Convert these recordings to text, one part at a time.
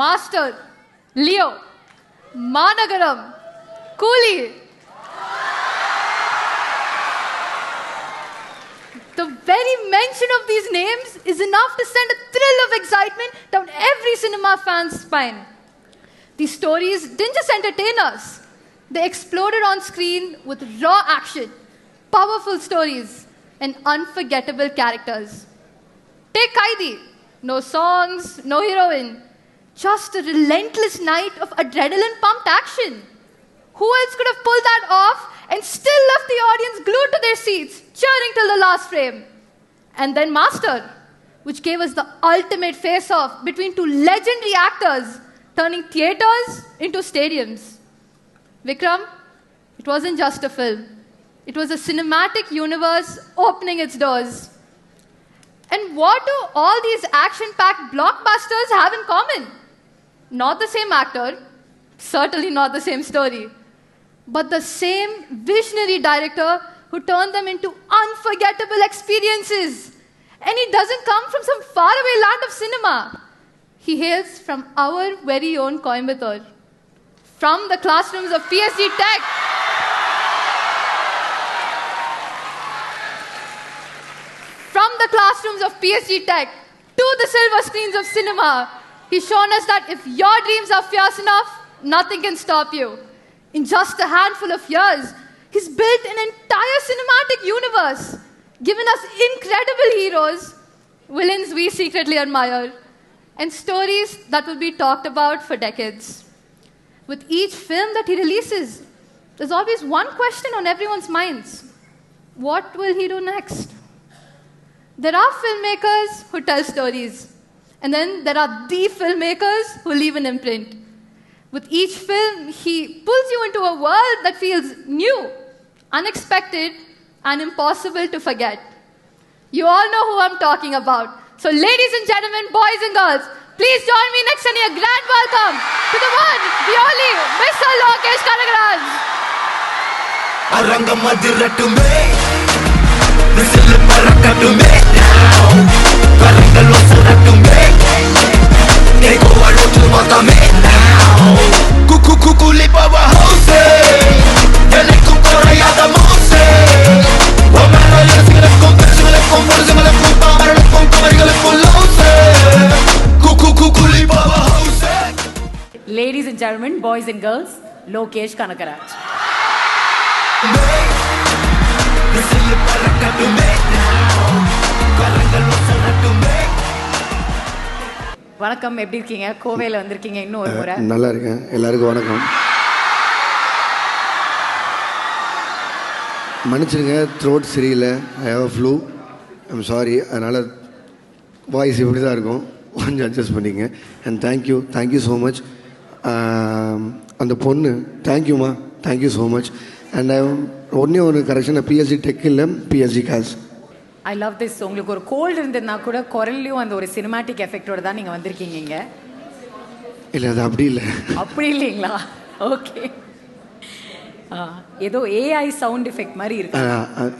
Master, Leo, Managaram, Coolie. The very mention of these names is enough to send a thrill of excitement down every cinema fan's spine. These stories didn't just entertain us. They exploded on screen with raw action, powerful stories, and unforgettable characters. Take Kaidi. No songs, no heroine. Just a relentless night of adrenaline-pumped action. Who else could have pulled that off and still left the audience glued to their seats, cheering till the last frame? And then Master, which gave us the ultimate face-off between two legendary actors, turning theaters into stadiums. Vikram, it wasn't just a film. It was a cinematic universe opening its doors. And what do all these action-packed blockbusters have in common? Not the same actor, certainly not the same story, but the same visionary director who turned them into unforgettable experiences. And he doesn't come from some faraway land of cinema. He hails from our very own Coimbatore, from the classrooms of PSG Tech. From the classrooms of PSG Tech to the silver screens of cinema, he's shown us that if your dreams are fierce enough, nothing can stop you. In just a handful of years, he's built an entire cinematic universe, given us incredible heroes, villains we secretly admire, and stories that will be talked about for decades. With each film that he releases, there's always one question on everyone's minds. What will he do next? There are filmmakers who tell stories, and then there are the filmmakers who leave an imprint. With each film, he pulls you into a world that feels new, unexpected, and impossible to forget. You all know who I'm talking about. So ladies and gentlemen, boys and girls, please join me in extending a grand welcome to the one, the only, Mr. Lokesh Kanagaraj. Ladies and gentlemen, boys and girls, Lokesh Kanagaraj. வணக்கம், எப்படி இருக்கீங்க? கோவையில் வந்திருக்கீங்க இன்னும் ஒரு முறை. நல்லா இருக்கேன். எல்லாருக்கும் வணக்கம். மன்னிச்சிருங்க, த்ரோட் சரியில்லை. I have a flu. I'm sorry. அதனால் வாய்ஸ் இப்படி தான் இருக்கும், கொஞ்சம் அட்ஜஸ்ட் பண்ணிங்க. And thank you so much. அந்த பொண்ணு தேங்க்யூம்மா, தேங்க்யூ ஸோ மச். அண்ட் ஒன்றே ஒரு கரெக்ஷன், பிஎஸ்சி டெக் இல்லை, பிஎஸ்சி காஸ். I love this. உங்களுக்கு ஒரு கோல்டு இருந்ததுன்னா கூட குரல்லையும் அந்த ஒரு சினிமாட்டிக் எஃபெக்டோட தான் நீங்கள் வந்திருக்கீங்க இங்கே. இல்லை, அது அப்படி இல்லை. அப்படி இல்லைங்களா? ஓகே. ஏதோ ஏஐ சவுண்ட் எஃபெக்ட் மாதிரி இருக்கு.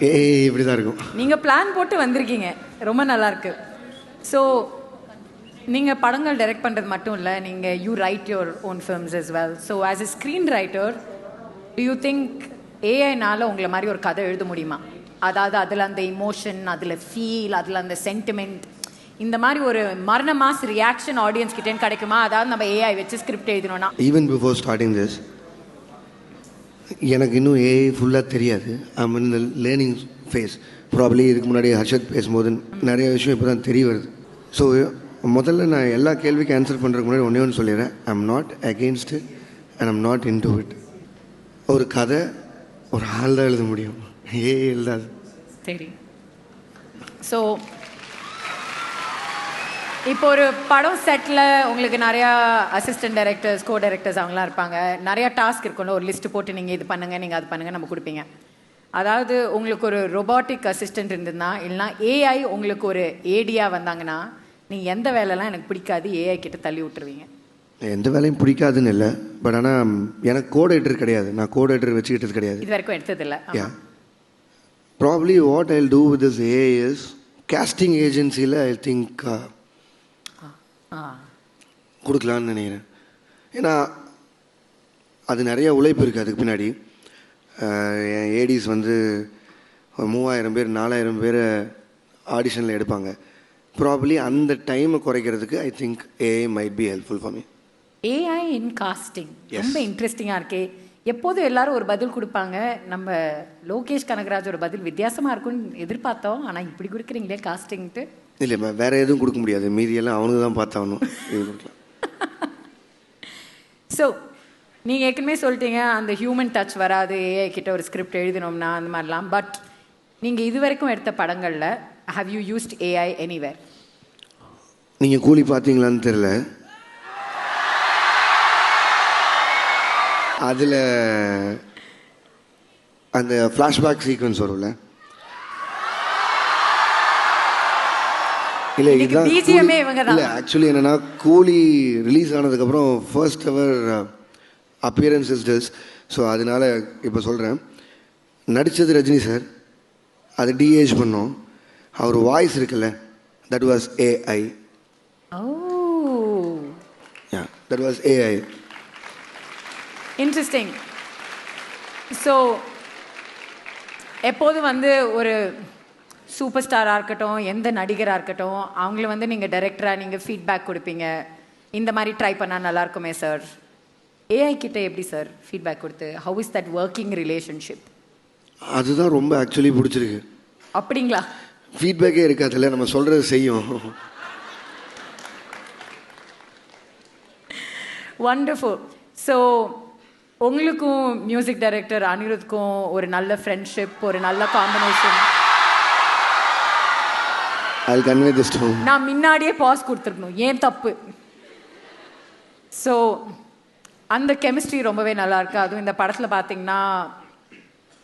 ஏஐ இப்படி தான் இருக்கும். நீங்கள் பிளான் போட்டு வந்திருக்கீங்க, ரொம்ப நல்லாயிருக்கு. ஸோ நீங்கள் படங்கள் டைரக்ட் பண்ணுறது மட்டும் இல்லை, நீங்கள் you right your own films as well. So as a screen writer, do you think ஏஐனால் உங்களை மாதிரி ஒரு கதை எழுத முடியுமா? அதாவது அதில் அந்த இமோஷன், அதில் ஃபீல், அதில் அந்த சென்டிமெண்ட், இந்த மாதிரி ஒரு மரண மாஸ் ரியாக்ஷன் ஆடியன்ஸ் கிட்டேன்னு கிடைக்குமா? அதாவது நம்ம ஏஐ வச்சு ஸ்கிரிப்ட் எழுதணும்னா. ஈவன் பிஃபோர் ஸ்டார்டிங் திஸ், எனக்கு இன்னும் ஏஐ ஃபுல்லாக தெரியாது. I'm in the learning phase. Probably இதுக்கு முன்னாடி ஹர்ஷத் பேசும்போது நிறைய விஷயம் இப்போ தான் தெரிய வருது. ஸோ முதல்ல நான் எல்லா கேள்விக்கும் ஆன்சர் பண்ணுறதுக்கு முன்னாடி ஒன்றே ஒன்று சொல்லிடுறேன். I'm not against it and I'm not in to it. ஒரு கதை ஒரு ஆள் தான் எழுத முடியும், ஏஐ எழுதாது. சரி. ஸோ இப்போ ஒரு படம் செட்டில் உங்களுக்கு நிறையா அசிஸ்டன்ட் டைரக்டர்ஸ், கோ டைரக்டர்ஸ் அவங்களாம் இருப்பாங்க. நிறையா டாஸ்க் இருக்கும்ல, ஒரு லிஸ்ட்டு போட்டு நீங்கள் இது பண்ணுங்கள், நீங்கள் அது பண்ணுங்கள், நம்ம கொடுப்பீங்க. அதாவது உங்களுக்கு ஒரு ரொபாட்டிக் அசிஸ்டன்ட் இருந்ததுன்னா, இல்லைனா ஏஐ உங்களுக்கு ஒரு ஏடியாக வந்தாங்கன்னா, நீங்கள் எந்த வேலைலாம் எனக்கு பிடிக்காது ஏஐ கிட்ட தள்ளி விட்டுருவீங்க? எந்த வேலையும் பிடிக்காதுன்னு இல்லை, பட் ஆனால் எனக்கு கோடைட்டர் கிடையாது. நான் கோடைட்டர் வச்சுக்கிட்டது கிடையாது, இது வரைக்கும் எடுத்ததில்லை. Probably what I will do with this AI is, casting agency-ல I think கொடுக்கலான்னு நினைக்கிறேன். ஏன்னா அது நிறைய உழைப்பு இருக்குது அதுக்கு பின்னாடி. ஏடிஸ் வந்து 3000 பேர் 4000 பேர் ஆடிஷனில் எடுப்பாங்க. ப்ராபப்ளி அந்த டைமை குறைக்கிறதுக்கு I think AI might be helpful for me. AI in casting ரொம்ப இன்ட்ரெஸ்டிங்காக இருக்கே. எப்போதும் எல்லாரும் ஒரு பதில் கொடுப்பாங்க, நம்ம லோகேஷ் கனகராஜோட பதில் வித்தியாசமாக இருக்கும்னு எதிர்பார்த்தோம். ஆனால் இப்படி கொடுக்குறீங்களே காஸ்டிங்ட்டு. இல்லை, வேறு எதுவும் கொடுக்க முடியாது, மீதியெல்லாம் அவனுக்கு தான் பார்த்தாகணும். இது கொடுக்கலாம். ஸோ நீங்கள் ஏற்கனவே சொல்லிட்டீங்க அந்த ஹியூமன் டச் வராது ஏஐ கிட்ட ஒரு ஸ்கிரிப்ட் எழுதினோம்னா அந்த மாதிரிலாம். பட் நீங்கள் இது வரைக்கும் எடுத்த படங்களில் how you used AI anywhere? நீங்கள் கூலி பார்த்தீங்களான்னு தெரில, அதில் அந்த ஃப்ளாஷ்பேக் சீக்வன்ஸ் வரும்ல, இல்லை இதுதான் இல்லை ஆக்சுவலி என்னென்னா, கூலி ரிலீஸ் ஆனதுக்கப்புறம் ஃபர்ஸ்ட் எவர் அப்பியரன்ஸஸ் டஸ். ஸோ அதனால் இப்போ சொல்கிறேன், நடித்தது ரஜினி சார், அது டிஏஜ் பண்ணோம். அவர் வாய்ஸ் இருக்குல்ல, that was AI. Yeah, that was AI. Interesting. So எப்போதும் வந்து ஒரு சூப்பர் ஸ்டாராக இருக்கட்டும், எந்த நடிகராக இருக்கட்டும், அவங்கள வந்து நீங்கள் டைரக்டராக நீங்கள் ஃபீட்பேக் கொடுப்பீங்க, இந்த மாதிரி ட்ரை பண்ணால் நல்லா இருக்குமே சார். ஏஐ கிட்ட எப்படி சார் ஃபீட்பேக் கொடுத்து how is that working relationship? அதுதான் ரொம்ப ஆக்சுவலி பிடிச்சிருக்கு. அப்படிங்களா? ஃபீட்பேக்கே இருக்காதுல்ல, நம்ம சொல்கிறது செய்யும். வண்டர்ஃபுல். ஸோ உங்களுக்கும் மியூசிக் டைரக்டர் அனிருத்துக்கும் ஒரு நல்ல ஃப்ரெண்ட்ஷிப், ஒரு நல்ல combination. I'll convey this to him. நான் முன்னாடியே பாஸ் கொடுத்துருக்கணும், ஏன் தப்பு. ஸோ அந்த கெமிஸ்ட்ரி ரொம்பவே நல்லா இருக்கு. அதுவும் இந்த படத்தில் பார்த்தீங்கன்னா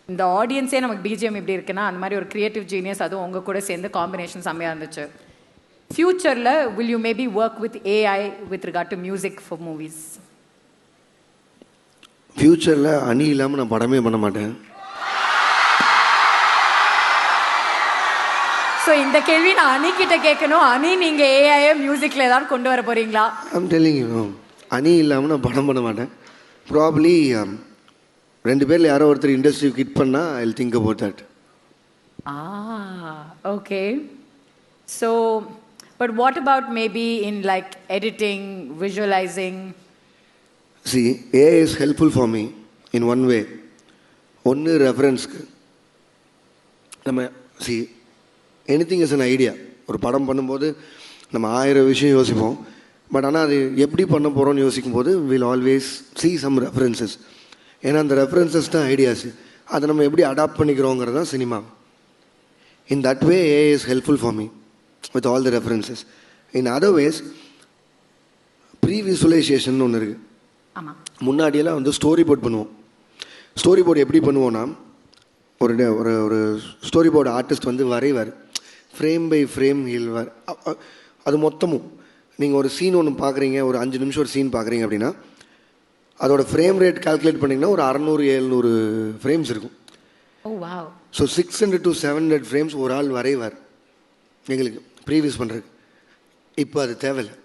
இந்த ஆடியன்ஸே நமக்கு பிஜிஎம் எப்படி இருக்குன்னா அந்த மாதிரி ஒரு கிரியேட்டிவ் ஜீனியஸ், அதுவும் உங்கள் கூட சேர்ந்து காம்பினேஷன் செம்மையாக இருந்துச்சு. ஃப்யூச்சரில் will you maybe work with AI with regard to music for movies? ஃப்யூச்சரில் அணி இல்லாமல் நான் படமே பண்ண மாட்டேன். ஸோ இந்த கேள்வி நான் அணிக்கிட்ட கேட்கணும். அணி, நீங்கள் ஏஐ மியூசிக்கில் ஏதாவது கொண்டு வர போகிறீங்களா? ஐம் டெல்லிங் யூ, அணி இல்லாமல் நான் படம் பண்ண மாட்டேன். ப்ராபப்ளி 2 பேரில் யாரோ ஒருத்தர் இண்டஸ்ட்ரி கிட் பண்ணால் I will think about that. Okay. So but what about maybe in like editing, visualising? See, AI is helpful for me in one way. ஒன்று ரெஃபரன்ஸ்க்கு நம்ம எனிதிங் இஸ் அன் ஐடியா. ஒரு படம் பண்ணும்போது நம்ம 1000 விஷயம் யோசிப்போம். பட் ஆனால் அது எப்படி பண்ண போகிறோம்னு யோசிக்கும் போது will always see some references. ஏன்னா அந்த ரெஃபரன்சஸ் தான் ஐடியாஸ். அதை நம்ம எப்படி அடாப்ட் பண்ணிக்கிறோங்கிறது தான் cinema. In that way AI is helpful for me with all the references. In other ways, ப்ரீவிசுவலைசேஷன் ஒன்று இருக்குது. முன்னாடியெல்லாம் வந்து ஸ்டோரி போர்ட் பண்ணுவோம். ஸ்டோரி போர்டு எப்படி பண்ணுவோன்னா, ஒரு ஒரு ஸ்டோரி போர்டு ஆர்டிஸ்ட் வந்து வரைவார், ஃப்ரேம் பை ஃப்ரேம் ஹில்வார். அது மொத்தமும் நீங்கள் ஒரு சீன் ஒன்று பார்க்குறீங்க, ஒரு 5 நிமிஷம் ஒரு சீன் பார்க்குறீங்க அப்படின்னா அதோட ஃப்ரேம் ரேட் கால்குலேட் பண்ணிங்கன்னா ஒரு 600-700 ஃப்ரேம்ஸ் இருக்கும். ஸோ 600 to 700 ஃப்ரேம்ஸ் ஒரு ஆள் வரைவார் எங்களுக்கு ப்ரீவியஸ் பண்ணுறதுக்கு. இப்போ அது தேவையில்லை.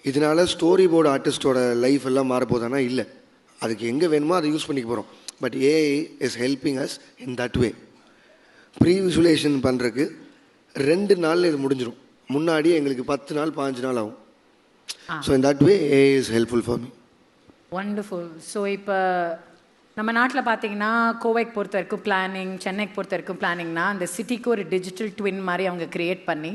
இதனால் ஸ்டோரி போர்டு ஆர்டிஸ்டோட லைஃப் எல்லாம் மாறப்போதானா? இல்லை, அதுக்கு எங்கே வேணுமோ அதை யூஸ் பண்ணிக்க போகிறோம். But AI is helping us in that way. Pre visualisation பண்ணுறதுக்கு 2 நாளில் இது முடிஞ்சிடும். முன்னாடி எங்களுக்கு 10 நாள் 15 நாள் ஆகும். So in that way AI is helpful for me. Wonderful. So இப்போ நம்ம நாட்டில் பார்த்தீங்கன்னா கோவைக்கு பொறுத்த வரைக்கும் பிளானிங், சென்னைக்கு பொறுத்த வரைக்கும் பிளானிங்னா அந்த சிட்டிக்கு ஒரு டிஜிட்டல் ட்வின் மாதிரி அவங்க க்ரியேட் பண்ணி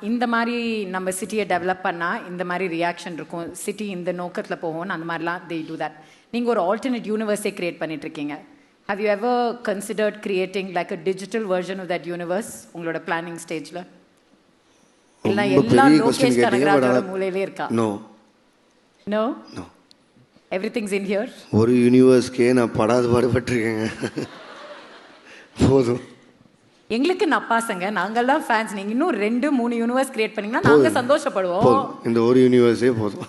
இந்த மாதிரி நம்ம சிட்டியை டெவலப் பண்ணால் இந்த மாதிரி ரியாக்ஷன் இருக்கும், சிட்டி இந்த நோக்கத்தில் போகும்னு அந்த மாதிரிலாம் they do that. நீங்கள் ஒரு ஆல்டர்னேட் யூனிவர்ஸே க்ரியேட் பண்ணிட்டுருக்கீங்க. Have you ever considered creating like a digital version of that universe உங்களோட பிளானிங் ஸ்டேஜில்? இல்லை எல்லா லோகேஷ் கனகராஜோட மூலையிலே இருக்கா? No no no, everything's in here. ஒரு யூனிவர்ஸ்க்கே நான் படாது பாடுபட்டிருக்கேங்க. போதும். எங்களுக்கு நப்பாசங்க, நாங்கள்லாம் ஃபேன்ஸ். நீங்கள் இன்னும் 2-3 யூனிவர்ஸ் கிரியேட் பண்ணிங்கன்னா நாங்கள் சந்தோஷப்படுவோம். இந்த ஒரு யூனிவர்ஸே போதும்.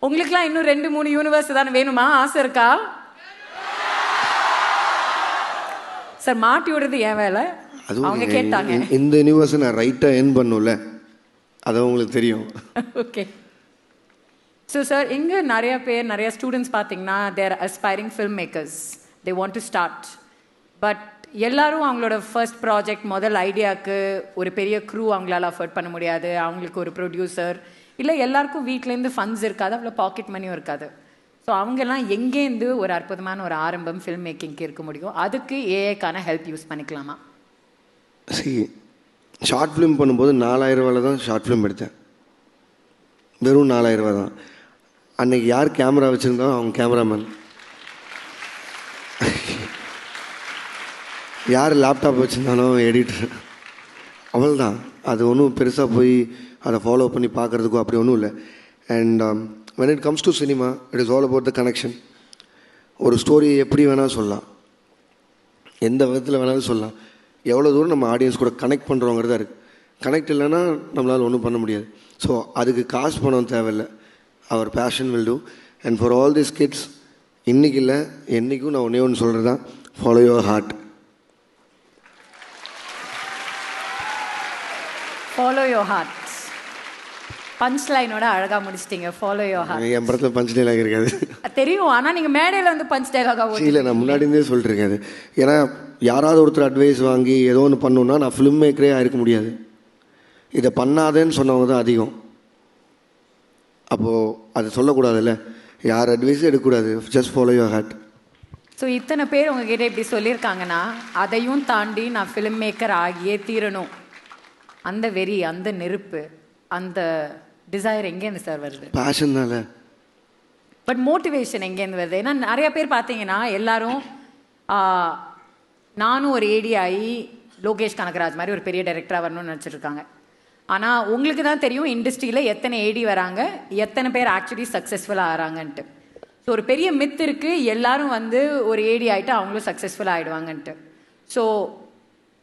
உங்களுக்குலாம் இன்னும் 2-3 யூனிவர்ஸ் தானே வேணுமா? ஆசை இருக்கா சார்? மாட்டி விடுறது என் வேலை. அவங்க கேட்டாங்க. இந்த யூனிவர்ஸை நான் ரைட்டாக என் பண்ணும்ல, அது உங்களுக்கு தெரியும். ஓகே. ஸோ சார், இங்கே நிறைய ஸ்டூடெண்ட்ஸ் பார்த்தீங்கன்னா there aspiring filmmakers, they want to start. But எல்லாரும் அவங்களோட ஃபர்ஸ்ட் ப்ராஜெக்ட் முதல் ஐடியாவுக்கு ஒரு பெரிய க்ரூ அவங்களால அஃபோர்ட் பண்ண முடியாது. அவங்களுக்கு ஒரு ப்ரொடியூசர் இல்லை, எல்லாருக்கும் வீட்டிலேருந்து ஃபண்ட்ஸ் இருக்காது, அவ்வளோ பாக்கெட் மணியும் இருக்காது. ஸோ அவங்கெல்லாம் எங்கேருந்து ஒரு அற்புதமான ஒரு ஆரம்பம் ஃபில்ம் மேக்கிங்க்கு இருக்க முடியும்? அதுக்கு ஏஐக்கான ஹெல்ப் யூஸ் பண்ணிக்கலாமா? ஷார்ட் ஃபிலிம் பண்ணும்போது 4000 ரூபாயில் தான் ஷார்ட் ஃபிலிம் எடுத்தேன். வெறும் 4000 ரூபா தான். அன்றைக்கி யார் கேமரா வச்சுருந்தோம் அவங்க கேமராமேன், யார் லேப்டாப் வச்சுருந்தானோ எடிட்டர், அவ்வளோதான். அது ஒன்றும் பெருசாக போய் அதை ஃபாலோ பண்ணி பார்க்குறதுக்கும் அப்படி ஒன்றும் இல்லை. And when it comes to cinema, it is all about the connection. ஒரு ஸ்டோரியை எப்படி வேணாலும் சொல்லலாம், எந்த விதத்தில் வேணாலும் சொல்லலாம். எவ்வளோ தூரம் நம்ம ஆடியன்ஸ் கூட கனெக்ட் பண்ணுறோங்கிறதா இருக்குது. கனெக்ட் இல்லைன்னா நம்மளால் ஒன்றும் பண்ண முடியாது. ஸோ அதுக்கு காசு பணம் தேவையில்லை, அவர் passion will do. And for all this kids, இன்றைக்கி இல்லை என்றைக்கும் நான் ஒன்றே ஒன்று சொல்கிறது தான், follow your heart. Follow your heart. Punch லைனோட அழகாக முடிச்சிட்டிங்க. Follow your heart. என் படத்தில் பஞ்ச் டைலாக் இருக்காது தெரியும், ஆனால் நீங்கள் மேடையில் வந்து பஞ்ச் டைலாகாக இல்லை, நான் முன்னாடி இருந்தே சொல்லிட்டுருக்கேன். ஏன்னா யாராவது ஒருத்தர் அட்வைஸ் வாங்கி ஏதோ ஒன்று பண்ணணுன்னா நான் ஃபிலிம் மேக்கரே ஆயிருக்க முடியாது. இதை பண்ணாதேன்னு சொன்னவங்க தான் அதிகம். அப்போது அது சொல்லக்கூடாதுல்ல, யார் அட்வைஸும் எடுக்கக்கூடாது. Just follow your heart. So இத்தனை பேர் உங்ககிட்ட இப்படி சொல்லியிருக்காங்கன்னா அதையும் தாண்டி நான் ஃபிலிம் மேக்கர் ஆகியே தீரணும், அந்த வெறி, அந்த நெருப்பு, அந்த டிசைர் எங்கேருந்து சார் வருது? பேஷன் தானே. பட் மோட்டிவேஷன் எங்கேருந்து வருது? ஏன்னா நிறைய பேர் பார்த்தீங்கன்னா எல்லாரும் நானும் ஒரு ஏடி ஆகி லோகேஷ் கனகராஜ் மாதிரி ஒரு பெரிய டைரக்டராக வரணும்னு நினச்சிருக்காங்க. ஆனால் உங்களுக்கு தான் தெரியும் இண்டஸ்ட்ரியில் எத்தனை ஏடி வராங்க, எத்தனை பேர் ஆக்சுவலி சக்ஸஸ்ஃபுல்லாக ஆகிறாங்கன்ட்டு. ஸோ ஒரு பெரிய மித் இருக்குது, எல்லாரும் வந்து ஒரு ஏடி ஆகிட்டு அவங்களும் சக்ஸஸ்ஃபுல்லாக ஆகிடுவாங்கன்ட்டு. So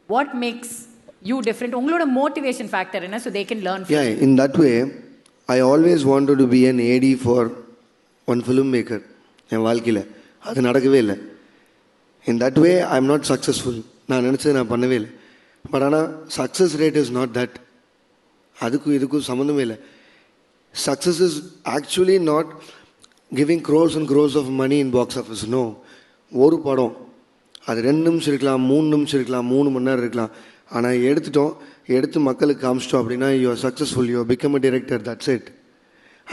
what makes you different? உங்களோட மோட்டிவேஷன் ஃபேக்டர் என்ன? so they can learn from yeah, in that way I always wanted to be an AD for one filmmaker. என் வாழ்க்கையில் அது நடக்கவே இல்லை. in that way I am not successful. நான் நினச்சது நான் பண்ணவே இல்லை. பட் ஆனால் success rate is not that. அதுக்கும் இதுக்கும் சம்மந்தமே இல்லை. Success is actually not giving crores and crores of money in box office. no. ஒரு படம் அது 2 நிமிஷம் இருக்கலாம், 3 நிமிஷம் இருக்கலாம், 3 மணி நேரம் இருக்கலாம். ஆனால் எடுத்து மக்களுக்கு காமிச்சிட்டோம் அப்படின்னா you are successful, you are become a director, that's it.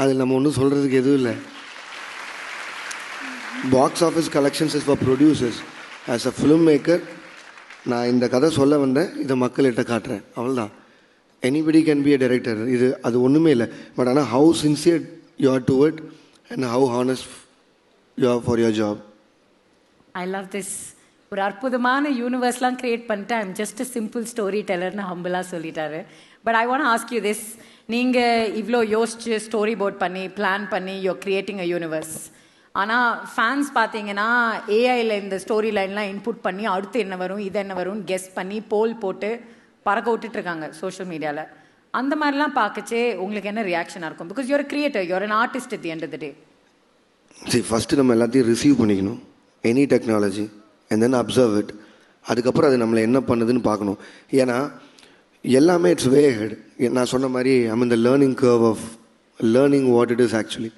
அதில் நம்ம ஒன்றும் சொல்கிறதுக்கு எதுவும் இல்லை. Box office collections is for producers. As a film maker நான் இந்த கதை சொல்ல வந்தேன், இதை மக்கள்கிட்ட காட்டுறேன், அவ்வளோதான். Anybody can be a director. அது ஒன்றுமே இல்லை. பட் ஆனால் how sincere you are to it and how honest you are for your job. I love this. ஒரு அற்புதமான யூனிவர்ஸ்லாம் க்ரியேட் பண்ணிட்டு I'm just a simple story டெல்லர்னு ஹம்பிளாக சொல்லிட்டாரு. But I want ask you this, நீங்கள் இவ்வளோ யோசிச்சு ஸ்டோரி போர்ட் பண்ணி பிளான் பண்ணி யூர் கிரியேட்டிங் அ யூனிவர்ஸ். ஆனால் ஃபேன்ஸ் பார்த்தீங்கன்னா ஏஐயில் இந்த ஸ்டோரி லைன்லாம் இன்புட் பண்ணி அடுத்து என்ன வரும், இது என்ன வரும்னு கெஸ் பண்ணி போல் போட்டு பறக்க விட்டுட்ருக்காங்க சோஷியல் மீடியாவில். அந்த மாதிரிலாம் பார்க்கச்சே உங்களுக்கு என்ன ரியாக்ஷனாக இருக்கும்? Because you're creator, you're an artist at the end of the day. சரி, ஃபஸ்ட்டு நம்ம எல்லாத்தையும் ரிசீவ் பண்ணிக்கணும், any technology, and then observe it. அதுக்கப்புறம் அது நம்மளை என்ன பண்ணுதுன்னு பார்க்கணும். ஏன்னா எல்லாமே இட்ஸ் வே ஹெட். நான் சொன்ன மாதிரி I'm in the learning curve of learning what it is actually.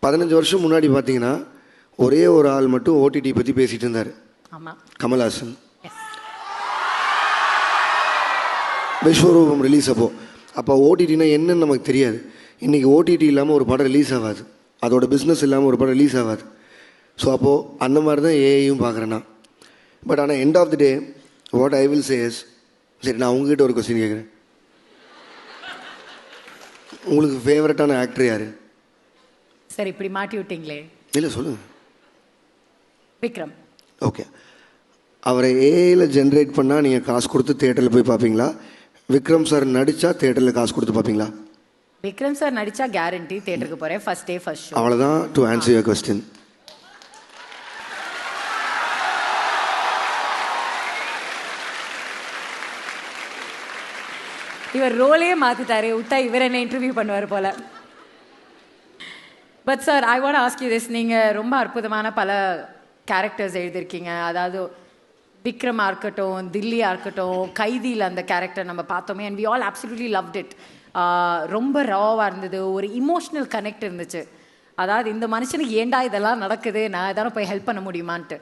15 வருஷம் முன்னாடி பார்த்தீங்கன்னா ஒரே ஒரு ஆள் மட்டும் ஓடிடி பற்றி பேசிகிட்டு இருந்தார், கமல்ஹாசன். விஸ்வரூபம் ரிலீஸ் அப்போ ஓடிடினா என்னன்னு நமக்கு தெரியாது. இன்றைக்கி ஓடிடி இல்லாமல் ஒரு படம் ரிலீஸ் ஆகாது, அதோட பிஸ்னஸ் இல்லாமல் ஒரு படம் ரிலீஸ் ஆகாது. ஸோ அப்போது அந்த மாதிரி தான் ஏஐயும் பார்க்குறேன்னா. பட் ஆனால் end of the day what I will say is, சரி நான் உங்ககிட்ட ஒரு கொஸ்டின் கேட்குறேன். உங்களுக்கு ஃபேவரட்டான ஆக்டர் யார்? சரி, இப்படி மாட்டி விட்டீங்களே. இல்லை சொல்லுங்கள். விக்ரம். ஓகே, அவரை ஏஐயில் ஜென்ரேட் பண்ணால் நீங்கள் காசு கொடுத்து தேட்டரில் போய் பார்ப்பீங்களா? விக்ரம் சார் நடித்தா தேட்டரில் காசு கொடுத்து பார்ப்பீங்களா? விக்ரம் சார் நடித்தா கேரண்டி தேட்டருக்கு போகிறேன், ஃபர்ஸ்ட் டே ஃபர்ஸ்ட் ஷோ. அவ்வளோதான். To answer your question. இவர் ரோலே மாற்றிட்டாரு, விட்டா இவர் என்ன இன்டர்வியூ பண்ணுவார் போல். But sir, I want ask you this, நீங்கள் ரொம்ப அற்புதமான பல கேரக்டர்ஸ் எழுதியிருக்கீங்க. அதாவது விக்ரமாக இருக்கட்டும், தில்லியாக இருக்கட்டும், கைதியில் அந்த கேரக்டர் நம்ம பார்த்தோமே, and we all absolutely loved it. ரொம்ப ராவாக இருந்தது, ஒரு இமோஷ்னல் கனெக்ட் இருந்துச்சு. அதாவது இந்த மனுஷனுக்கு ஏண்டா இதெல்லாம் நடக்குது, நான் எதாவது போய் ஹெல்ப் பண்ண முடியுமான்ட்டு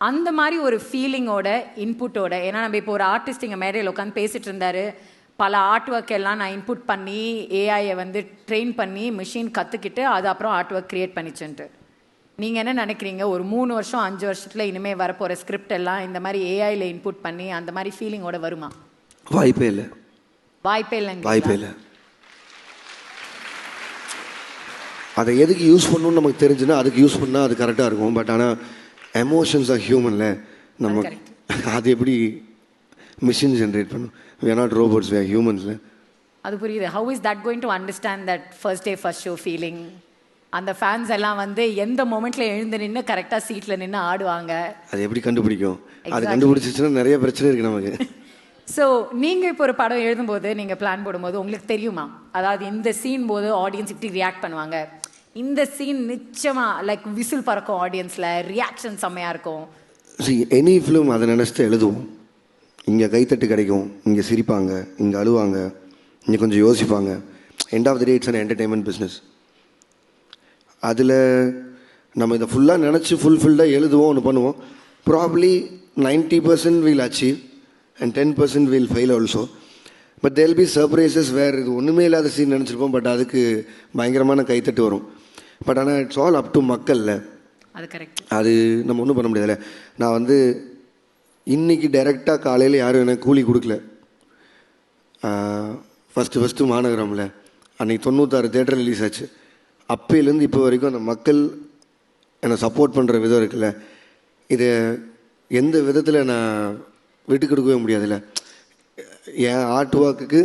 அந்த மாதிரி ஒரு ஃபீலிங்கோட இன்புட்டோட. ஏன்னா நம்ம இப்போ ஒரு ஆர்டிஸ்ட் இங்கே மேடையில் உட்காந்து பேசிகிட்டு இருந்தார், பல ஆர்ட் ஒர்க் எல்லாம் நான் இன்புட் பண்ணி ஏஐயை வந்து ட்ரெயின் பண்ணி மிஷின் கற்றுக்கிட்டு அது அப்புறம் ஆர்ட் ஒர்க் க்ரியேட் பண்ணிச்சுன்ட்டு. நீங்கள் என்ன நினைக்கிறீங்க, ஒரு 3 வருஷம் 5 வருஷத்தில் இனிமேல் வரப்போகிற ஸ்கிரிப்ட் எல்லாம் இந்த மாதிரி ஏஐயில் இன்புட் பண்ணி அந்த மாதிரி ஃபீலிங்கோட வருமா? வாய்ப்பே இல்லை. வாய்ப்பே இல்லைங்க. வாய்ப்பே இல்லை. அதை எதுக்கு யூஸ் பண்ணணும்னு நமக்கு தெரிஞ்சுன்னா அதுக்கு யூஸ் பண்ணால் அது கரெக்டாக இருக்கும். பட் ஆனால் எமோஷன்ஸ் ஆர் ஹியூமனில் நம்ம அது எப்படி மிஷின் ஜென்ரேட் பண்ணும்? we are not robots, we are humans. அது புரியுது. how is that going to understand that first day first show feeling? அந்த ஃபேன்ஸ் எல்லாம் வந்து எந்த மொமெண்ட்ல எழுந்து நின்று கரெக்டாக சீட்டில் நின்று ஆடுவாங்க, அது எப்படி கண்டுபிடிக்கும்? அது கண்டுபிடிச்சிச்சுன்னா நிறைய பிரச்சனை இருக்குது நமக்கு. ஸோ நீங்கள் இப்போ ஒரு படம் எழுதும்போது நீங்கள் பிளான் போடும்போது உங்களுக்கு தெரியுமா, அதாவது இந்த சீன் போது ஆடியன்ஸ் இப்படி ரியாக்ட் பண்ணுவாங்க, இந்த சீன் நிச்சயமாக லைக் விசில் பறக்கும், ஆடியன்ஸில் ரியாக்ஷன் செம்மையாக இருக்கும்? எனி ஃபிலிம் அதை நினச்சிட்டு எழுதுவோம். இங்கே கைத்தட்டு கிடைக்கும், இங்கே சிரிப்பாங்க, இங்கே அழுவாங்க, இங்கே கொஞ்சம் யோசிப்பாங்க. End of the day it's an entertainment business. அதில் நம்ம இதை ஃபுல்லாக நினச்சி ஃபுல்ஃபில்டாக எழுதுவோம், ஒன்று பண்ணுவோம். Probably 90% will achieve and 10% will fail also. But there will be surprises வேறு இது ஒன்றுமே இல்லாத சீன் நினச்சிருப்போம், பட் அதுக்கு பயங்கரமான கைத்தட்டு வரும். பட் ஆனால் இட்ஸ் ஆல் அப் டு மக்களில். அது கரெக்ட். அது நம்ம ஒன்றும் பண்ண முடியாதுல்ல. நான் வந்து இன்றைக்கி டைரெக்டாக காலையில் யாரும் எனக்கு கூலி கொடுக்கல. ஃபஸ்ட்டு மாநகரமில் அன்றைக்கி 96 தேட்டர் ரிலீஸ் ஆச்சு. அப்போலேருந்து இப்போ வரைக்கும் அந்த மக்கள் என்னை சப்போர்ட் பண்ணுற விதம் இருக்குல்ல, இதை எந்த விதத்தில் நான் விட்டு கொடுக்கவே முடியாதுல்ல. என் ஆர்ட் ஒர்க்குக்கு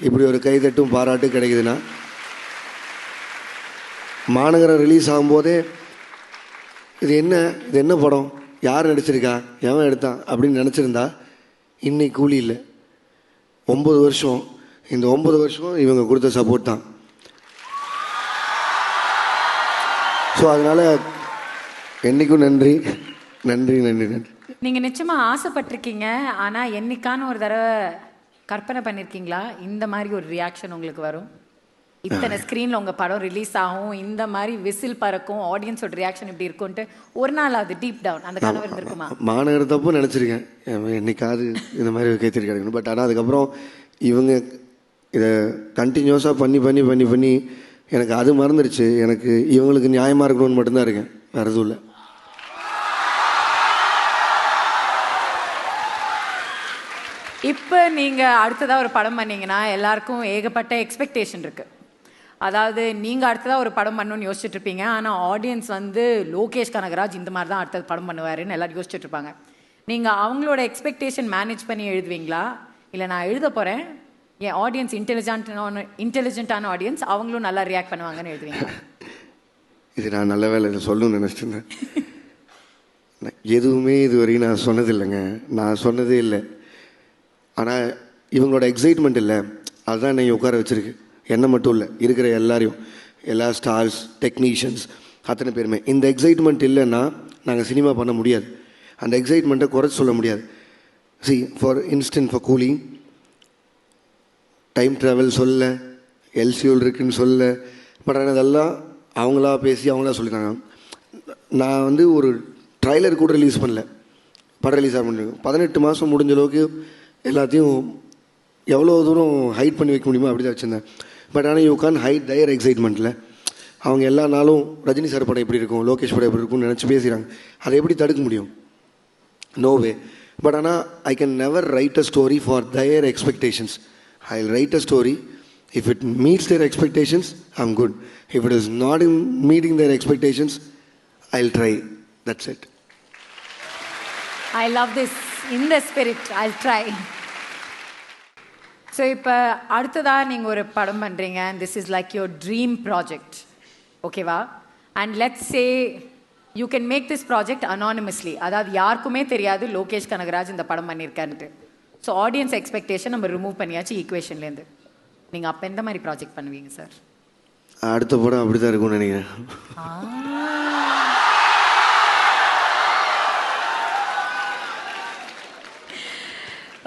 இப்படி ஒரு கைதட்டும் பாராட்டும் கிடைக்குதுன்னா, மாநகரம் ரிலீஸ் ஆகும்போதே இது என்ன படம், யார் நடிச்சிருக்கா, எவன் எடுத்தான் அப்படின்னு நினச்சிருந்தா இன்னைக்கு கூலி இல்லை. 9 வருஷம், இந்த 9 வருஷம் இவங்க கொடுத்த சப்போர்ட் தான். ஸோ அதனால் என்றைக்கும் நன்றி நன்றி நன்றி நன்றி. நீங்கள் நிச்சயமாக ஆசைப்பட்டிருக்கீங்க, ஆனால் என்னைக்கான ஒரு தடவை கற்பனை பண்ணியிருக்கீங்களா இந்த மாதிரி ஒரு ரியாக்ஷன் உங்களுக்கு வரும்? இத்தனை ஸ்க்ரீனில் உங்கள் படம் ரிலீஸ் ஆகும், இந்த மாதிரி விசில் பறக்கும், ஆடியன்ஸோட ரியாக்ஷன் இப்படி இருக்கும்ன்ட்டு ஒரு நாள் அது டீப் டவுன் அந்த கனவு இருந்திருக்குமா? மாநகரத்தப்போ நினச்சிருக்கேன் என்னைக்காவது இந்த மாதிரி கைத்தறி கிடைக்கணும். பட் ஆனால் அதுக்கப்புறம் இவங்க இதை கண்டினியூஸாக பண்ணி பண்ணி பண்ணி பண்ணி எனக்கு அது மறந்துடுச்சு. எனக்கு இவங்களுக்கு நியாயமாக இருக்கணும்னு மட்டும்தான் இருக்கேன், வேறு எதுவும் இல்லை. இப்போ நீங்கள் அடுத்ததாக ஒரு படம் பண்ணீங்கன்னா எல்லாருக்கும் ஏகப்பட்ட எக்ஸ்பெக்டேஷன் இருக்குது. அதாவது நீங்கள் அடுத்ததாக ஒரு படம் பண்ணணும்னு யோசிச்சுட்டு இருப்பீங்க, ஆனால் ஆடியன்ஸ் வந்து லோகேஷ் கனகராஜ் இந்த மாதிரி தான் அடுத்தது படம் பண்ணுவாருன்னு எல்லோரும் யோசிச்சுட்டு இருப்பாங்க. நீங்கள் அவங்களோட எக்ஸ்பெக்டேஷன் மேனேஜ் பண்ணி எழுதுவீங்களா, இல்லை நான் எழுத போகிறேன் என் ஆடியன்ஸ் இன்டெலிஜென்ட்டான ஆடியன்ஸ் அவங்களும் நல்லா ரியாக்ட் பண்ணுவாங்கன்னு எழுதுவீங்களா? இது நான் நல்ல வேலை இதை சொல்லணும்னு நினச்சிட்டேன். எதுவுமே இது வரைக்கும் நான் சொன்னதில்லைங்க, நான் சொன்னதே இல்லை. ஆனால் இவங்களோட எக்ஸைட்மெண்ட் இல்லை, அதுதான் என்னை உட்கார வச்சுருக்கு. என்ன மட்டும் இல்லை, இருக்கிற எல்லாரையும், எல்லா ஸ்டார்ஸ், டெக்னீஷியன்ஸ், அத்தனை பேருமே. இந்த எக்ஸைட்மெண்ட் இல்லைன்னா நாங்கள் சினிமா பண்ண முடியாது. அந்த எக்ஸைட்மெண்ட்டை குறைச்சி சொல்ல முடியாது. For instant for cooling time travel சொல்ல, எல்சியூல் இருக்குன்னு சொல்ல, பட் ஆனால் அதெல்லாம் அவங்களா பேசி அவங்களா சொல்லிட்டாங்க. நான் வந்து ஒரு ட்ரைலர் கூட ரிலீஸ் பண்ணல, படம் ரிலீஸ் ஆக முடியும். 18 மாதம் முடிஞ்ச அளவுக்கு எல்லாத்தையும் எவ்வளோ தூரம் ஹைட் பண்ணி வைக்க முடியுமோ அப்படி தான் வச்சுருந்தேன். பட் ஆனால் யூ கேன் ஹைட் தயர் எக்ஸைட்மெண்ட்டில். அவங்க எல்லா நாளும் ரஜினி சார் படம் எப்படி இருக்கும், லோகேஷ் படம் எப்படி இருக்கும்னு நினச்சி பேசுகிறாங்க. அதை எப்படி தடுக்க முடியும்? No way. பட் ஆனால் I can never write a story for their expectations. I'll write a story. If it meets their expectations, I'm good. If it is not meeting their expectations, I'll try. That's it. I love this. In the spirit, I'll try. So, இப்போ அடுத்ததாக நீங்கள் ஒரு படம் பண்ணுறீங்க, and this is like your dream project. ஓகேவா? And let's say you can make this project anonymously. அதாவது யாருக்குமே தெரியாது லோகேஷ் கனகராஜ் இந்த படம் பண்ணியிருக்காருன்ட்டு. ஸோ ஆடியன்ஸ் எக்ஸ்பெக்டேஷன் நம்ம ரிமூவ் பண்ணியாச்சு ஈக்குவேஷன்லேருந்து. நீங்கள் அப்போ எந்த மாதிரி ப்ராஜெக்ட் பண்ணுவீங்க சார்? அடுத்த படம் அப்படி தான் இருக்கும்னு நினைக்கிறேன்.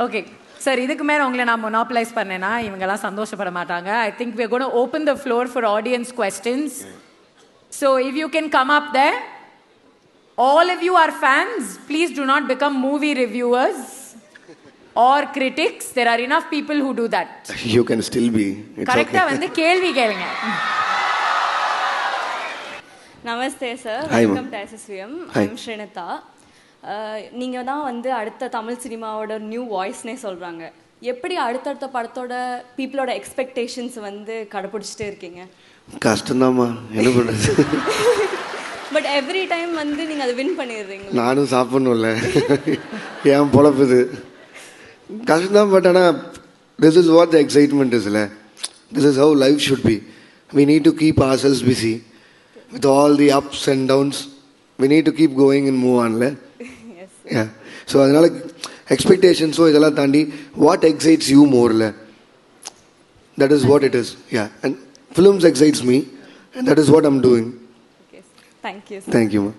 ஓகே சார், இதுக்கு மேலே உங்களை நான் மொனாப்பலைஸ் பண்ணேன்னா இவங்கெல்லாம் சந்தோஷப்பட மாட்டாங்க. I think we are going to open the floor for audience questions. So if you can come up there. All of you are fans. Please do not become movie reviewers or critics. There are enough people who do that. You can still be. கரெக்டாக வந்து கேள்வி கேளுங்க. நமஸ்தே sir, Hi, welcome to SSVM. I'm Srinitha. நீங்கள் தான் வந்து அடுத்த தமிழ் சினிமாவோட நியூ வாய்ஸ்னே சொல்கிறாங்க. எப்படி அடுத்தடுத்த படத்தோட பீப்புளோட எக்ஸ்பெக்டேஷன்ஸ் வந்து கடைப்பிடிச்சிட்டே இருக்கீங்க? கஷ்டம்தாம்மா, என்ன பண்ணுறது. பட் எவ்ரி டைம் வந்து நீங்கள் அதை வின் பண்ணிடுறீங்க. நானும் சாப்பிட்ணும்ல, ஏன் பொழப்புது கஷ்டம்தான். பட் ஆனால் this is what the excitement is இல்லை. This is how life should be. We need to keep our selves busy with all the ups and downs. We need to keep going and move ஆன்ல. Yeah, so அதனால் எக்ஸ்பெக்டேஷன்ஸோ இதெல்லாம் தாண்டி what excites you மோர்ல, that is what it is. Yeah, and films excites me and that is what I'm doing. Thank you தேங்க்யூம்மா,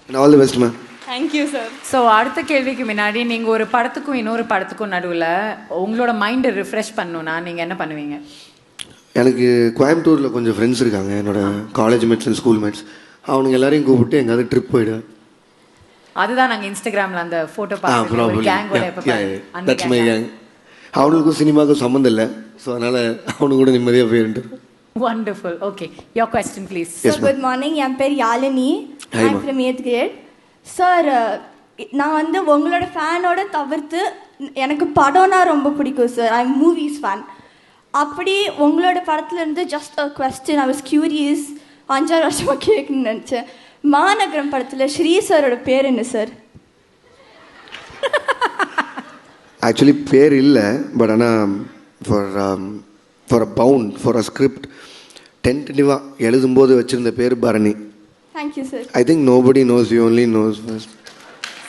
and all the பெஸ்ட்மா. Thank you sir. So அடுத்த கேள்விக்கு முன்னாடி நீங்கள் ஒரு படத்துக்கும் இன்னொரு படத்துக்கும் நடுவில் உங்களோட மைண்டை ரிஃப்ரெஷ் பண்ணணுன்னா நீங்கள் என்ன பண்ணுவீங்க? எனக்கு கோயம்புத்தூரில் கொஞ்சம் ஃப்ரெண்ட்ஸ் இருக்காங்க, என்னோடய college mates and school mates. அவனுங்க எல்லாரையும் கூப்பிட்டு எங்கேயாவது ட்ரிப் போயிடுவேன். அதுதான் நாங்கள் இன்ஸ்டாகிராமில் அந்த ஃபோட்டோ பார்த்து கேங்கோட தட்ஸ் மை கேங். அவனுக்கும் சினிமாவுக்கும் சம்மந்தம் இல்லை, ஸோ அதனால் அவனு கூட நிம்மதியாக போயிட்டு. Wonderful. Okay, your question please. Yes, good morning. என் பேர் Yazhini. I'm from 8th grade. Sir, நான் வந்து உங்களோட ஃபேனோட தவிர்த்து எனக்கு படம்னா ரொம்ப பிடிக்கும் sir. I am movies fan. அப்படி உங்களோட படத்துலேருந்து just a question, I was curious, 5 வருஷமாக கேட்கணும்னு நினச்சேன். மாநகரம் படத்தில் ஸ்ரீ சாரோட பேர் என்ன சார்? ஆக்சுவலி பேர் இல்லை, பட் ஆனால் for a bound, for a script டென்டேட்டிவாக எழுதும்போது வச்சுருந்த பேர் Bharani. Thank you sir. I think nobody knows, you only knows first.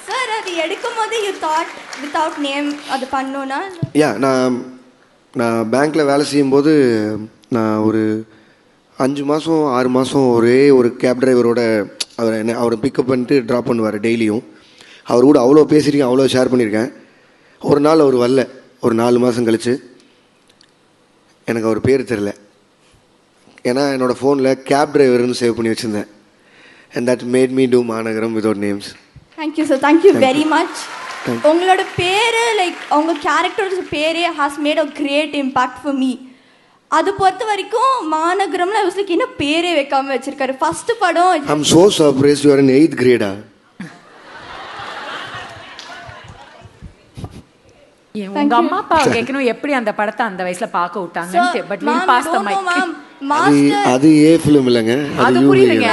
Sir, அது எடுக்கும் போது யூ தாட் வித்தவுட் நேம் அது பண்ணோன்னா? யா, நான் பேங்க்கில் வேலை செய்யும்போது நான் ஒரு 5 மாதம் 6 மாதம் ஒரே ஒரு கேப் டிரைவரோட அவரை பிக்கப் பண்ணிட்டு ட்ராப் பண்ணுவார் டெய்லியும். அவர் கூட அவ்வளோ பேசியிருக்கேன், அவ்வளோ ஷேர் பண்ணியிருக்கேன். ஒரு நாள் அவர் வரல, ஒரு 4 மாதம் கழிச்சு. எனக்கு அவர் பேர் தெரில, ஏன்னா என்னோடய ஃபோனில் கேப் டிரைவர்னு சேவ் பண்ணி வச்சுருந்தேன். And that made me do Maanagaram without names. Thank you sir, thank you very much. உங்களோட பேர் லைக் உங்கள் கேரக்டர்ஸ் பேரே has made a great impact for me. அது பொறுத்த வரைக்கும் மாநகரம்ல ஐ வாஸ் லைக் என்ன பேரே வைக்காம வச்சிருக்காரு. ஃபர்ஸ்ட் படம் I am so surprised you are in 8th grade. உங்க அம்மா அப்பா கேட்கணும் எப்படி அந்த படத்தை அந்த வயசுல பார்க்க விட்டாங்க. But we pass the mic. அது ஏ ஃபிலிம் இல்லங்க, அது புரியுதுங்க.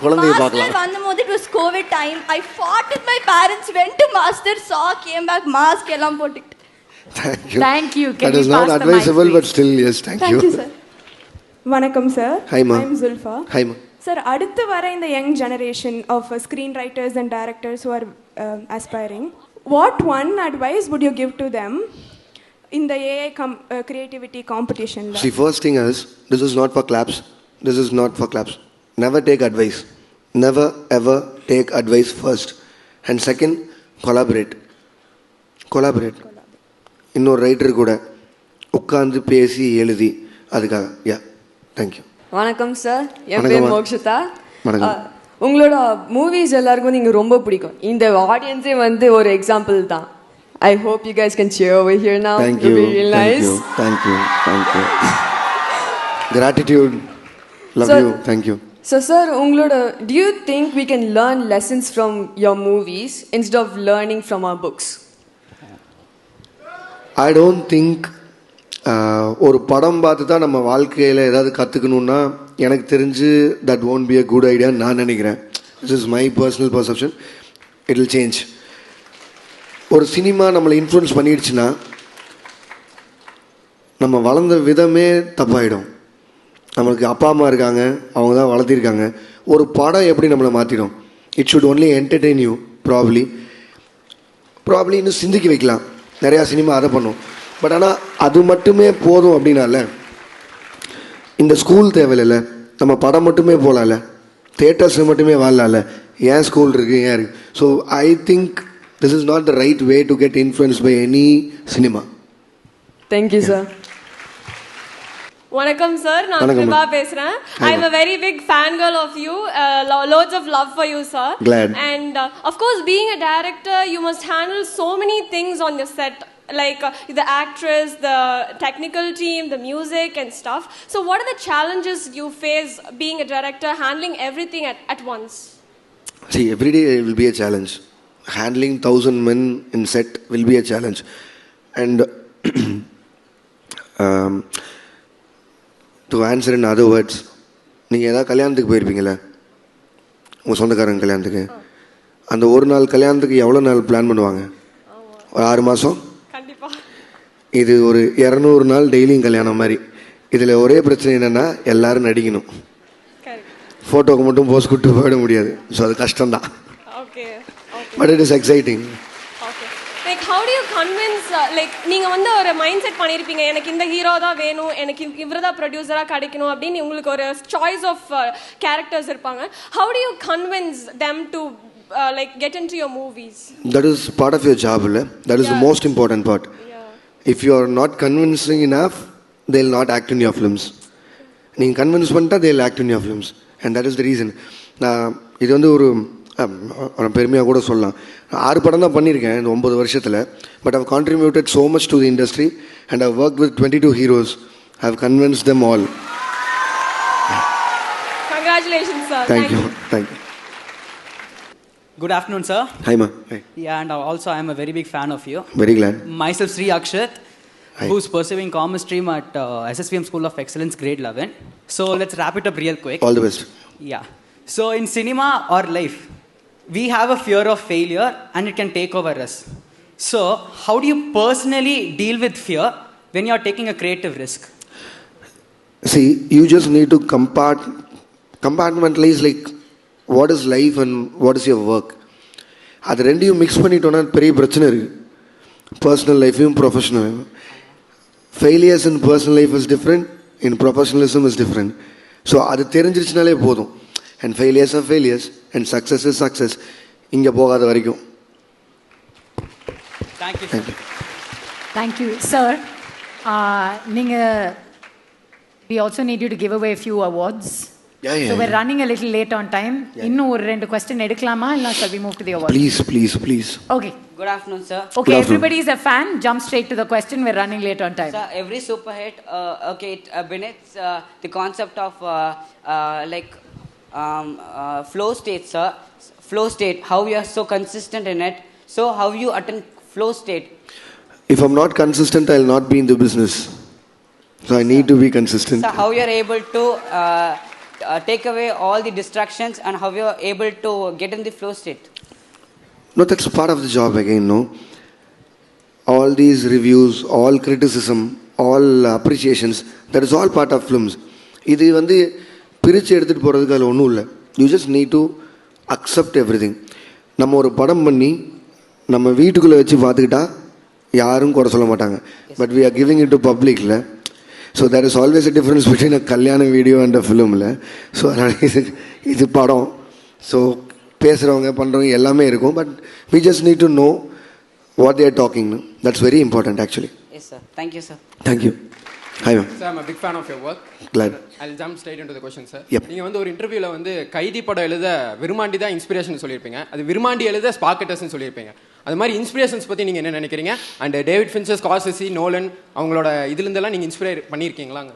குழந்தையை பார்க்கலாம். வந்தபோது it was covid time. I fought with my parents, went to master, saw, came back, mask எல்லாம் போட்டுட்டு. Thank you. That is not advisable, but still yes, thank you. Thank you sir. வணக்கம் sir. Hi ma. I'm Zulfa. Hi ma. Sir, அடுத்து வர இந்த young generation of screenwriters and directors who are aspiring, what one advice would you give to them in the AI creativity competition? See, first thing is, this is not for claps. This is not for claps. Never take advice. Never ever take advice first. And second, collaborate. இன்னொரு writer கூட உட்காந்து பேசி எழுதி அதுக்காக. யா, thank you. வணக்கம் sir, என் பேர் மோக்ஷிதா. வணக்கம். உங்களோட மூவிஸ் எல்லாருக்கும் நீங்கள் ரொம்ப பிடிக்கும். இந்த ஆடியன்ஸே வந்து ஒரு எக்ஸாம்பிள் தான். I hope you guys can cheer over here now. Thank you. Nice. Thank you. Gratitude. Love you. Thank you. So sir, உங்களோட do you think we can learn lessons from your movies instead of learning from our books? I don't think ஒரு படம் பார்த்து தான் நம்ம வாழ்க்கையில் ஏதாவது கற்றுக்கணுன்னா எனக்கு தெரிஞ்சு that won't be a good idea நான் நினைக்கிறேன். This is my personal perception. It will change. ஒரு சினிமா நம்மளை இன்ஃப்ளூயன்ஸ் பண்ணிடுச்சுன்னா நம்ம வளர்ந்த விதமே தப்பாயிடும். நம்மளுக்கு அப்பா அம்மா இருக்காங்க, அவங்க தான் வளர்த்திருக்காங்க. ஒரு படம் எப்படி நம்மளை மாற்றிடும்? It should only entertain you. Probably இன்னும் சிந்திக்க வைக்கலாம். நிறையா சினிமா அதை பண்ணும். பட் ஆனால் அது மட்டுமே போதும் அப்படின்னால இந்த ஸ்கூல் தேவையில்ல, நம்ம படம் மட்டுமே போகலாம்ல, தேட்டர்ஸில் மட்டுமே வாழலாம்ல, ஏன் ஸ்கூல் இருக்குது, ஏன் இருக்குது? So I think This is not the right way to get influenced by any cinema. Thank you, sir. வணக்கம் சார், நான் கிருபா பேசுறேன். I am a very big fan girl of you. Loads of love for you, sir. Glad. And of course, being a director, you must handle so many things on your set, like the actress, the technical team, the music and stuff. So what are the challenges you face being a director, handling everything at once? See, every day will be a challenge. Handling 1,000 men in set will be a challenge. And to answer in other words, நீங்கள் ஏதாவது கல்யாணத்துக்கு போயிருப்பீங்களே, உங்கள் சொந்தக்காரங்க கல்யாணத்துக்கு, அந்த ஒரு நாள் கல்யாணத்துக்கு எவ்வளோ நாள் பிளான் பண்ணுவாங்க? ஒரு 6 மாதம். இது ஒரு 200 நாள் டெய்லியும் கல்யாணம் மாதிரி. இதில் ஒரே பிரச்சனை என்னென்னா எல்லாரும் நடிக்கணும். ஃபோட்டோவுக்கு மட்டும் போஸ் கொடுத்து போயிட முடியாது. ஸோ அது கஷ்டம்தான். But it is exciting. Like how do you convince, like நீங்க வந்து ஒரு மைண்ட் செட் பண்ணிருப்பீங்க, எனக்கு இந்த ஹீரோ தான் வேணும், எனக்கு இவரதான் ப்ரொடியூசரா கிடைக்கணும் அப்படின்னு உங்களுக்கு ஒரு சாய்ஸ் ஆஃப் கேரக்டர்ஸ் இருப்பாங்க. How do you convince them to like get into your movies? That is part of your job, illa? That is the most important part. If you are not convincing enough, they will not act in your films. நீங்க convince பண்ணிட்டா they will act in your films, and that is the reason. நான் இது வந்து ஒரு பெருமையாக கூட சொல்லலாம். 6 படம் தான் பண்ணியிருக்கேன் இந்த 9 வருஷத்தில். But I've contributed so much to the industry and I've work with 22 heroes. I have convinced them all. Congratulations, sir. Thank you. Thank you. Good afternoon, sir. Hi, ma. Hi. Yeah, and also I am a very big fan of you. Very glad. Myself, Sri Akshat, who's pursuing commerce stream at SSVM School of Excellence, grade 11. So let's wrap it up real quick. All the best. Yeah. So in cinema or life, we have a fear of failure and it can take over us. So how do you personally deal with fear when you are taking a creative risk? See, you just need to compartmentalize like what is life and what is your work. அது ரெண்டையும் mix பண்ணிட்டோன்னா பெரிய பிரச்சனை இருக்குது. Personal லைஃபையும் professional லைஃபும். Failures in personal life is different, in professionalism is different. So அது தெரிஞ்சிருச்சுனாலே போதும். And failures are failures and success is success. இங்கே போகாத வரைக்கும். Thank you, sir. Thank you, sir. We also need you to give away a few awards. Yeah. So we're running a little late on time. இன்னும் ஒரு 2 question எடுக்கலாமா இல்ல shall we move to the awards? Please. Okay. Good afternoon, sir. Okay, everybody is a fan. Jump straight to the question. We're running late on time. Sir, every super hit, it beneath the concept of flow state, sir. Flow state, how you are so consistent in it. So how you attain flow state? If I'm not consistent, I'll not be in the business. So I need to be consistent. So how you are able to take away all the distractions and how you are able to get in the flow state? No, that's part of the job again, no? All these reviews, all criticism, all appreciations, that is all part of films. இது வந்து பிரித்து எடுத்துகிட்டு போகிறதுக்கு அதில் ஒன்றும் இல்லை. You just need to accept every thing. நம்ம ஒரு படம் பண்ணி நம்ம வீட்டுக்குள்ளே வச்சு பார்த்துக்கிட்டா யாரும் குறை சொல்ல மாட்டாங்க. But we are giving it to பப்ளிக்கில். So there is always a difference between a கல்யாண வீடியோ அண்ட் அ ஃபிலிமில். ஸோ அதனால் இது படம். ஸோ பேசுகிறவங்க பண்ணுறவங்க எல்லாமே இருக்கும். But we just need to know what they are talking. That's very important actually. Yes, sir. Thank you, sir. Thank you. Hi, ma'am. Sir, I'm a big fan of your work. Glad. I'll jump straight into the question, sir. Yep. நீங்க வந்து ஒரு இன்டர்வியூல வந்து கைதி படம் எழுத விருமாண்டி தான் inspiration சொல்லியிருப்பீங்க. அது விருமாண்டி எழுத ஸ்பார்க்கட்டஸ்ன்னு சொல்லியிருப்பீங்க. அது மாதிரி இன்ஸ்பிரேஷன்ஸ் பற்றி நீங்கள் என்ன நினைக்கிறீங்க? And David Fincher, Scorsese, Nolan அவங்களோட இதுலேருந்தெல்லாம் நீங்கள் inspire பண்ணியிருக்கீங்களாங்க?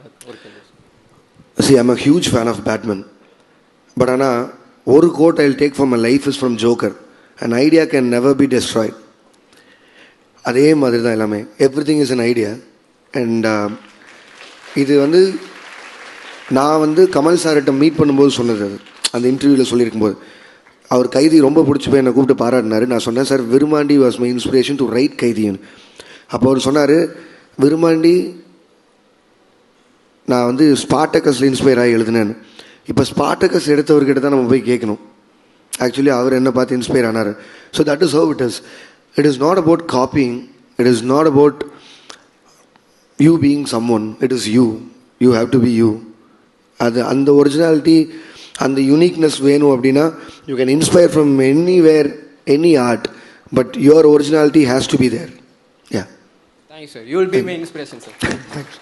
See, I'm a huge fan of Batman. But ஆனால் ஒரு quote I'll take from my life is from Joker. An idea can never be destroyed. அதே மாதிரி தான் எல்லாமே. Everything is an idea. And இது வந்து நான் வந்து கமல் சார்கிட்ட மீட் பண்ணும்போது சொன்னது. அது அந்த இன்டர்வியூவில் சொல்லியிருக்கும்போது அவர் கைதி ரொம்ப பிடிச்சி போய் என்னை கூப்பிட்டு பாராட்டினார். நான் சொன்னேன், sir Virumandi was my inspiration to write கைதின்னு. அப்போ அவர் சொன்னார், விருமாண்டி நான் வந்து ஸ்பார்டக்கஸில் இன்ஸ்பயர் ஆகி எழுதினேன்னு. இப்போ ஸ்பார்டக்கஸ் எடுத்தவர்கிட்ட தான் நம்ம போய் கேட்கணும். ஆக்சுவலி அவர் என்ன பார்த்து இன்ஸ்பயர் ஆனார். So that is how it is. It is not about copying. It is not about you being someone. It is you. You have to be you. அது அந்த ஒரிஜினாலிட்டி, அந்த யூனிக்னஸ் வேணும் அப்படின்னா you can inspire from anywhere, any art. but your originality has to be there. Yeah. Thanks, sir. You will be my inspiration, sir. Thanks.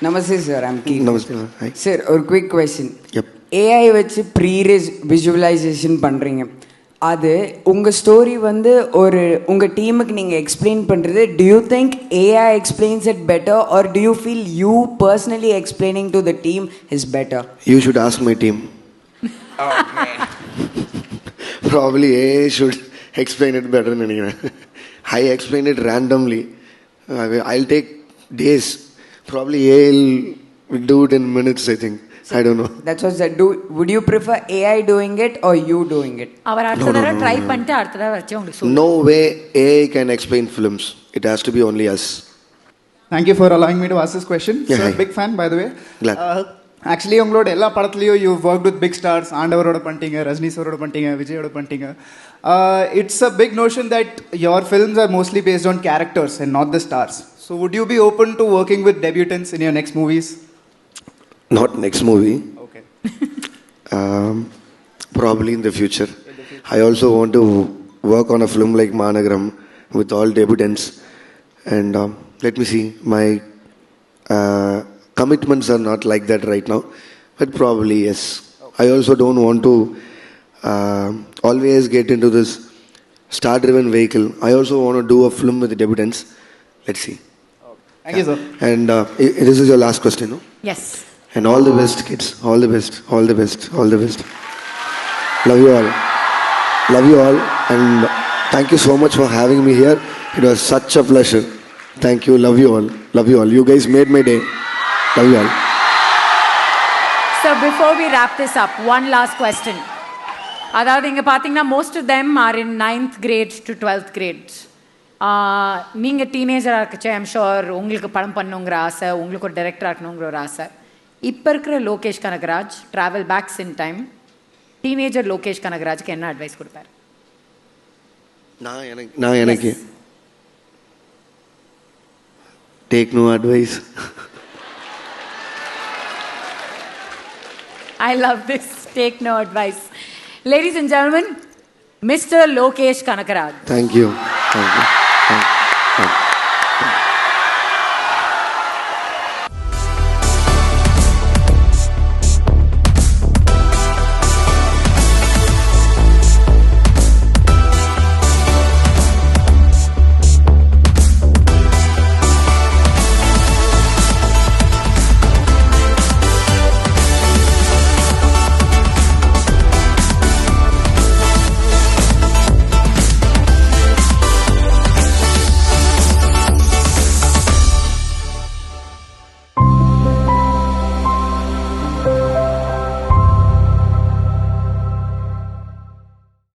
Namaste, sir. I'm Keith. Namaste. Hi. Sir, ஒரு quick question. Yep. AI வச்சு visualisation பண்ணுறீங்க. அது உங்கள் story வந்து ஒரு உங்கள் டீமுக்கு நீங்கள் எக்ஸ்பிளைன் பண்ணுறது, do you think AI explains it better or do you feel you personally explaining to the team is better? You should ask my team. Oh, man. Probably AI should explain it better than anyone. I explain it randomly. I'll take days. Probably AI will do it in minutes, I think. I don't know. That's what I said. Would you prefer AI doing it or you doing it? அவர் அடுத்த தடவை try பண்ணிட்டு அடுத்த தடவை வச்சு உங்களுக்கு சொல்லுங்க. No way AI can explain films. It has to be only us. Thank you for allowing me to ask this question. Yeah, Sir, hi. big fan, by the way. Glad. Actually, உங்களோட எல்லா படத்துலையும் you've worked with big stars. ஆண்டவரோட பண்ணிட்டீங்க, ரஜினி சாரோட பண்ணிட்டீங்க, விஜயோட பண்ணிட்டீங்க. It's a big notion that your films are mostly based on characters and not the stars. So would you be open to working with debutants in your next movies? Not next movie. Okay. Probably in the future. I also want to work on a film like Managaram with all debutants. And let me see. My commitments are not like that right now. But probably yes. I also don't want to always get into this star-driven vehicle. I also want to do a film with the debutants. Let's see. Thank you, sir. And this is your last question, no? Yes. And all the best, kids. All the best. All the best. All the best. Love you all. Love you all. And thank you so much for having me here. It was such a pleasure. Thank you. Love you all. Love you all. You guys made my day. Love you all. So before we wrap this up, one last question. அதாவது இங்கே பார்த்தீங்கன்னா most of them are in 9th grade to 12th grade. நீங்கள் டீனேஜராக இருக்கச்சு I'm sure உங்களுக்கு படம் பண்ணுங்கிற ஆசை, உங்களுக்கு ஒரு டைரக்டராக இருக்கணுங்கிற ஒரு ஆசை. இப்போ இருக்கிற Lokesh Kanagaraj travel backs in time, teenager Lokesh கனகராஜுக்கு என்ன அட்வைஸ் கொடுப்பார்? நான் எனக்கு take no advice. I love this. Take no advice. Ladies and gentlemen, Mr. Lokesh Kanagaraj. Thank you. Thank you.